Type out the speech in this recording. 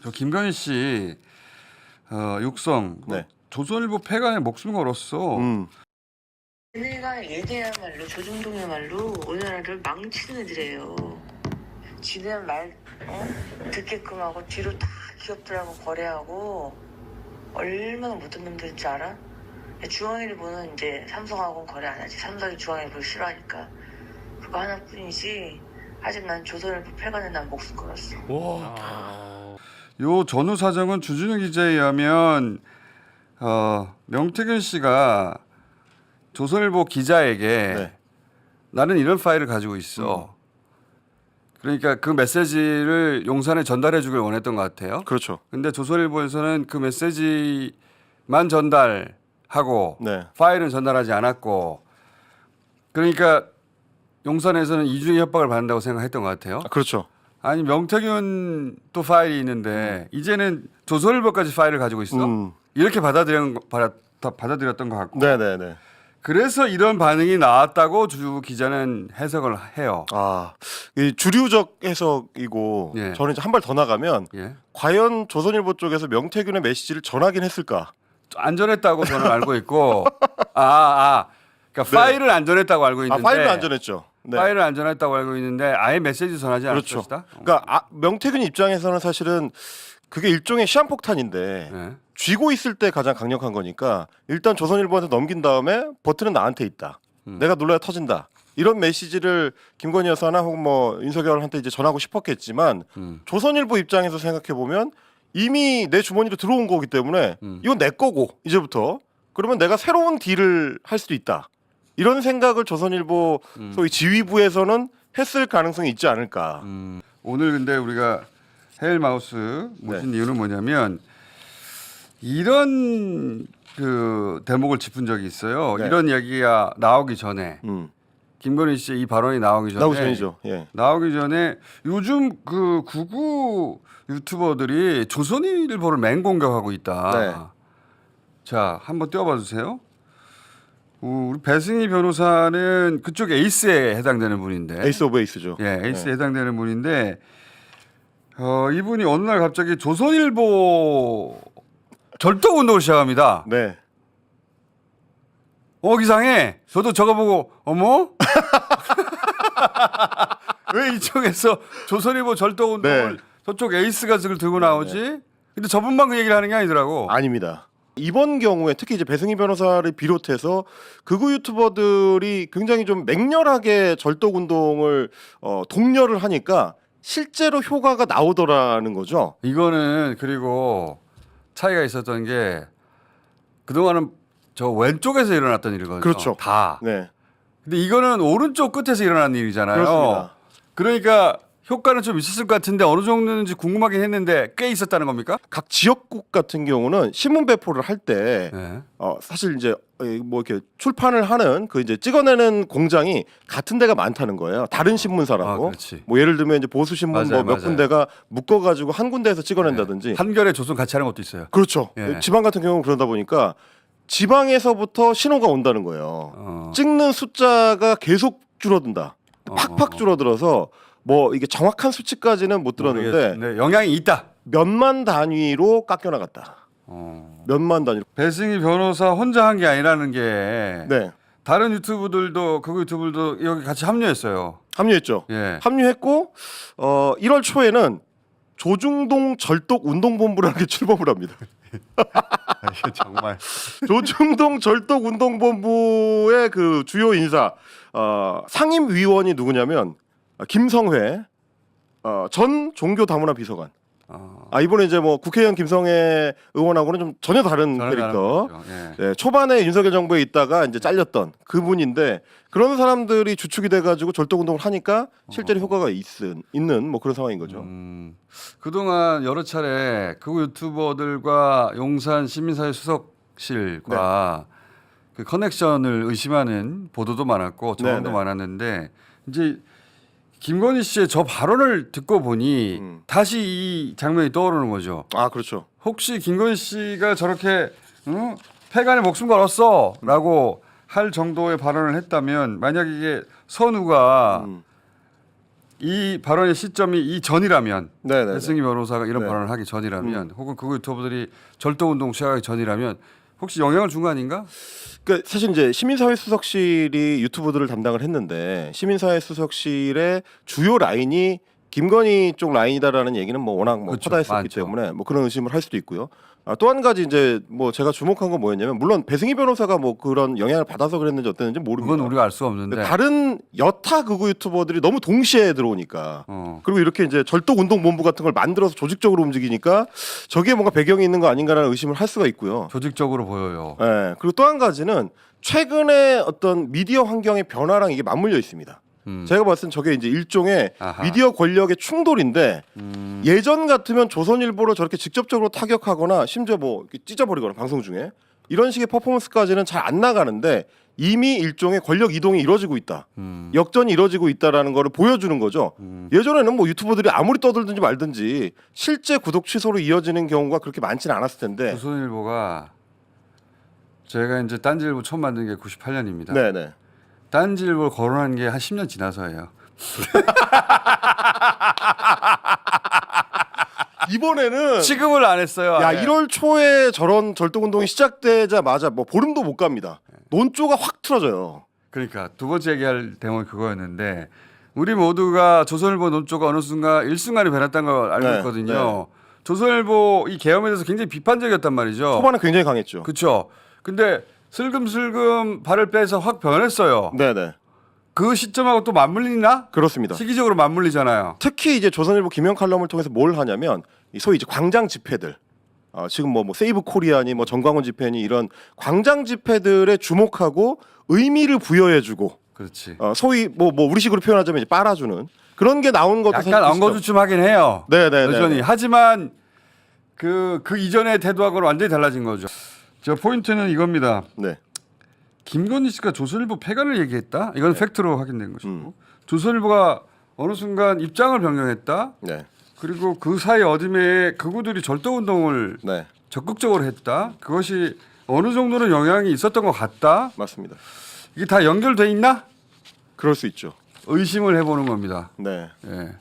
저 김건희 씨 육성 네. 조선일보 폐간에 목숨 걸었어. 얘네가 얘네야말로 조중동이야말로 우리나라를 망치는 애들이에요. 지네 말 듣게끔 하고 뒤로 다 기업들하고 거래하고 얼마나 못된 놈들인지 알아? 중앙일보는 이제 삼성하고는 거래 안 하지. 삼성이 중앙일보를 싫어하니까. 그거 하나뿐이지. 아직 난 조선일보 폐간에 난 목숨 걸었어. 요 전후 사정은 주진우 기자에 의하면 명태균 씨가 조선일보 기자에게 네. 나는 이런 파일을 가지고 있어. 그러니까 그 메시지를 용산에 전달해 주길 원했던 것 같아요. 그렇죠. 근데 조선일보에서는 그 메시지만 전달하고 네. 파일은 전달하지 않았고, 그러니까 용산에서는 이중의 협박을 받는다고 생각했던 것 같아요. 그렇죠. 아니 명태균 또 파일이 있는데 이제는 조선일보까지 파일을 가지고 있어? 이렇게 받아들였던 것 같고. 네네네. 그래서 이런 반응이 나왔다고 주 기자는 해석을 해요. 이 주류적 해석이고 예. 저는 이제 한 발 더 나가면 예. 과연 조선일보 쪽에서 명태균의 메시지를 전하긴 했을까? 안 전했다고 저는 알고 있고, 그러니까 파일을 안 전했다고 알고 있는데. 파일은 안 전했죠. 네. 파일을 안 전했다고 알고 있는데 아예 메시지 전하지 않았을 그렇죠. 것이다. 그러니까 명태균 입장에서는 사실은 그게 일종의 시한폭탄인데 네. 쥐고 있을 때 가장 강력한 거니까 일단 조선일보한테 넘긴 다음에 버튼은 나한테 있다. 내가 눌러야 터진다. 이런 메시지를 김건희 여사나 혹은 뭐 윤석열한테 이제 전하고 싶었겠지만 조선일보 입장에서 생각해 보면 이미 내 주머니로 들어온 거기 때문에 이건 내 거고 이제부터 그러면 내가 새로운 딜을 할 수도 있다. 이런 생각을 조선일보 소위 지휘부에서는 했을 가능성이 있지 않을까. 오늘 근데 우리가 헤일마우스 모신 이유는 뭐냐면 이런 그 대목을 짚은 적이 있어요. 네. 이런 얘기가 나오기 전에 김건희 씨의 이 발언이 나오기 전에 나오기 전이죠. 예. 나오기 전에 요즘 그 구구 유튜버들이 조선일보를 맹공격하고 있다. 네. 자, 한번 띄워봐 주세요. 우리 배승희 변호사는 그쪽 에이스에 해당되는 분인데. 에이스 오브 에이스죠. 예, 에이스에 해당되는 분인데 이분이 어느 날 갑자기 조선일보 절도 운동을 시작합니다. 네. 기상해. 저도 저거 보고 어머? 왜 이쪽에서 조선일보 절도 운동을 네. 저쪽 에이스가 그걸 들고 나오지? 근데 저분만 그 얘기를 하는 게 아니더라고. 아닙니다. 이번 경우에 특히 이제 배승희 변호사를 비롯해서 극우 유튜버들이 굉장히 좀 맹렬하게 절독 운동을 독려를 하니까 실제로 효과가 나오더라는 거죠. 이거는 그리고 차이가 있었던 게 그동안은 저 왼쪽에서 일어났던 일이거든요. 그렇죠. 다. 네. 근데 이거는 오른쪽 끝에서 일어난 일이잖아요. 그렇습니다. 그러니까 효과는 좀 있었을 것 같은데 어느 정도인지 궁금하긴 했는데 꽤 있었다는 겁니까? 각 지역국 같은 경우는 신문 배포를 할 때 네. 사실 이제 뭐 이렇게 출판을 하는 그 이제 찍어내는 공장이 같은 데가 많다는 거예요. 다른 신문사라고. 그렇지. 뭐 예를 들면 이제 보수 신문 맞아요, 뭐 몇 맞아요. 군데가 묶어가지고 한 군데에서 찍어낸다든지. 한겨레 조선 같이 하는 것도 있어요. 그렇죠. 예. 지방 같은 경우는 그러다 보니까 지방에서부터 신호가 온다는 거예요. 찍는 숫자가 계속 줄어든다. 팍팍 줄어들어서 뭐 이게 정확한 수치까지는 못 들었는데 네, 영향이 있다. 몇만 단위로 깎여 나갔다. 몇만 단위로. 배승희 변호사 혼자 한 게 아니라는 게 네. 다른 유튜브들도 그 유튜브들도 여기 같이 합류했어요. 합류했죠. 예. 합류했고 1월 초에는 조중동 절독 운동본부라는 게 출범을 합니다. 정말 조중동 절독 운동본부의 그 주요 인사 상임위원이 누구냐면 김성회 전 종교다문화 비서관. 이번에 이제 뭐 국회의원 김성회 의원하고는 좀 전혀 다른 캐릭터. 예. 네, 초반에 윤석열 정부에 있다가 이제 잘렸던 그분인데 그런 사람들이 주축이 돼가지고 절독 운동을 하니까 실제로 효과가 있는 뭐 그런 상황인 거죠. 그동안 여러 차례 그 유튜버들과 용산 시민사회 수석실과 그 커넥션을 의심하는 보도도 많았고 정황도 많았는데 이제 김건희 씨의 저 발언을 듣고 보니 다시 이 장면이 떠오르는 거죠. 그렇죠. 혹시 김건희 씨가 저렇게 폐간에 목숨 걸었어라고 할 정도의 발언을 했다면 만약 이게 선우가 이 발언의 시점이 이전이라면 네네. 배승희 변호사가 이런 네. 발언을 하기 전이라면 혹은 극우 유튜버들이 절도운동 시작하기 전이라면 혹시 영향을 준 거 아닌가? 그러니까 사실 이제 시민사회 수석실이 유튜브들을 담당을 했는데 시민사회 수석실의 주요 라인이 김건희 쪽 라인이다라는 얘기는 뭐 워낙 뭐 그렇죠. 퍼다했었기 많죠. 때문에 뭐 그런 의심을 할 수도 있고요. 또 한 가지 이제 뭐 제가 주목한 건 뭐였냐면 물론 배승희 변호사가 뭐 그런 영향을 받아서 그랬는지 어땠는지 모릅니다. 그건 우리가 알 수 없는데. 다른 여타 극우 유튜버들이 너무 동시에 들어오니까 그리고 이렇게 이제 절도운동본부 같은 걸 만들어서 조직적으로 움직이니까 저기에 뭔가 배경이 있는 거 아닌가라는 의심을 할 수가 있고요. 조직적으로 보여요. 네. 그리고 또 한 가지는 최근에 어떤 미디어 환경의 변화랑 이게 맞물려 있습니다. 제가 봤을 땐 저게 이제 일종의 아하. 미디어 권력의 충돌인데 예전 같으면 조선일보를 저렇게 직접적으로 타격하거나 심지어 뭐 이렇게 찢어버리거나 방송 중에 이런 식의 퍼포먼스까지는 잘 안 나가는데 이미 일종의 권력 이동이 이루어지고 있다. 역전이 이루어지고 있다라는 거를 보여주는 거죠. 예전에는 뭐 유튜버들이 아무리 떠들든지 말든지 실제 구독 취소로 이어지는 경우가 그렇게 많지는 않았을 텐데. 조선일보가 제가 이제 딴지일보 처음 만든 게 98년입니다. 네네. 딴지일보 거론한 게 한 10년 지나서예요. 이번에는 취급을 안 했어요. 야 아예. 1월 초에 저런 절도운동이 시작되자마자 뭐 보름도 못 갑니다. 논조가 확 틀어져요. 그러니까 두 번째 얘기할 대목이 그거였는데 우리 모두가 조선일보 논조가 어느 순간 일순간에 변했다는 걸 알고 네, 있거든요. 네. 조선일보 이 계엄에 대해서 굉장히 비판적이었단 말이죠. 초반에 굉장히 강했죠. 그렇죠. 근데 슬금슬금 발을 빼서 확 변했어요. 네네. 그 시점하고 또 맞물리나? 그렇습니다. 시기적으로 맞물리잖아요. 특히 이제 조선일보 김영 칼럼을 통해서 뭘 하냐면 이 소위 이제 광장 집회들. 지금 뭐 세이브 코리아니 뭐 정광훈 집회니 이런 광장 집회들에 주목하고 의미를 부여해주고 그렇지. 소위 뭐 우리식으로 표현하자면 이제 빨아주는 그런 게 나온 것도 사실 약간 있죠. 엉거주춤하긴 해요. 네네네. 여전히. 하지만 그 이전의 태도하고는 완전히 달라진 거죠. 저 포인트는 이겁니다. 네. 김건희 씨가 조선일보 폐간을 얘기했다. 이건 팩트로 확인된 것이고 조선일보가 어느 순간 입장을 변경했다. 네. 그리고 그 사이 어둠에 극우들이 절도운동을 네. 적극적으로 했다. 그것이 어느 정도는 영향이 있었던 것 같다. 맞습니다. 이게 다 연결돼 있나? 그럴 수 있죠. 의심을 해보는 겁니다. 네. 예.